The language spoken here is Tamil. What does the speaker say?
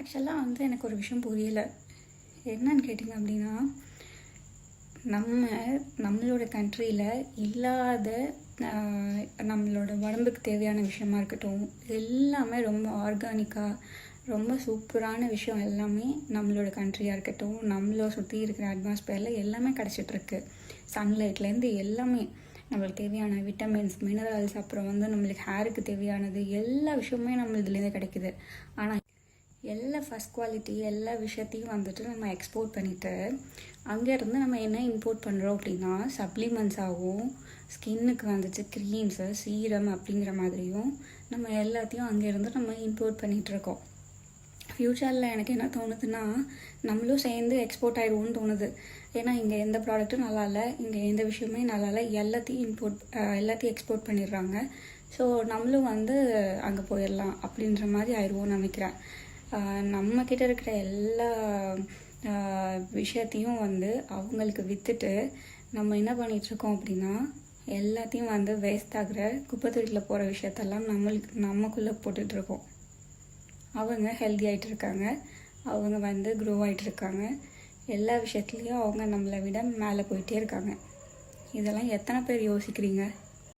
ஆக்சுவலாக எனக்கு ஒரு விஷயம் புரியல. என்னன்னு கேட்டிங்க அப்படின்னா, நம்மளோட கண்ட்ரியில் இல்லாத நம்மளோட உடம்புக்கு தேவையான விஷயமா இருக்கட்டும், எல்லாமே ரொம்ப ஆர்கானிக்காக ரொம்ப சூப்பரான விஷயம் எல்லாமே நம்மளோட கண்ட்ரியாக இருக்கட்டும், நம்மளை சுற்றி இருக்கிற அட்மாஸ்பியரில் எல்லாமே கிடச்சிட்ருக்கு. சன்லைட்லேருந்து எல்லாமே நம்மளுக்கு தேவையான விட்டமின்ஸ், மினரல்ஸ், அப்புறம் நம்மளுக்கு ஹேருக்கு தேவையானது எல்லா விஷயமுமே நம்ம இதுலேருந்து கிடைக்குது. ஆனால் எல்லா ஃபஸ்ட் குவாலிட்டி எல்லா விஷயத்தையும் நம்ம எக்ஸ்போர்ட் பண்ணிவிட்டு அங்கேருந்து நம்ம என்ன இம்போர்ட் பண்ணுறோம் அப்படின்னா சப்ளிமெண்ட்ஸாகவும் ஸ்கின்னுக்கு க்ரீம்ஸு, சீரம் அப்படிங்கிற மாதிரியும் நம்ம எல்லாத்தையும் அங்கேருந்து நம்ம இம்போர்ட் பண்ணிகிட்ருக்கோம். ஃப்யூச்சரில் எனக்கு என்ன தோணுதுன்னா, நம்மளும் சேர்ந்து எக்ஸ்போர்ட் ஆகிடுவோன்னு தோணுது. ஏன்னா இங்கே எந்த ப்ராடக்ட்டும் நல்லா இல்லை, இங்கே எந்த விஷயமே நல்லா இல்லை, எல்லாத்தையும் எக்ஸ்போர்ட் பண்ணிடுறாங்க. ஸோ நம்மளும் அங்கே போயிடலாம் அப்படின்ற மாதிரி ஆயிடுவோன்னு நினைக்கிறேன். நம்மக்கிட்ட இருக்கிற எல்லா விஷயத்தையும் அவங்களுக்கு விற்றுட்டு நம்ம என்ன பண்ணிகிட்ருக்கோம் அப்படின்னா, எல்லாத்தையும் வேஸ்ட் ஆகிற குப்பை தொட்டியில் போகிற விஷயத்தெல்லாம் நமக்குள்ளே போட்டுட்ருக்கோம். அவங்க ஹெல்தி ஆகிட்டு இருக்காங்க, அவங்க க்ரோ ஆகிட்டு இருக்காங்க, எல்லா விஷயத்துலேயும் அவங்க நம்மளை விட மேலே போயிட்டே இருக்காங்க. இதெல்லாம் எத்தனை பேர் யோசிக்கிறீங்க?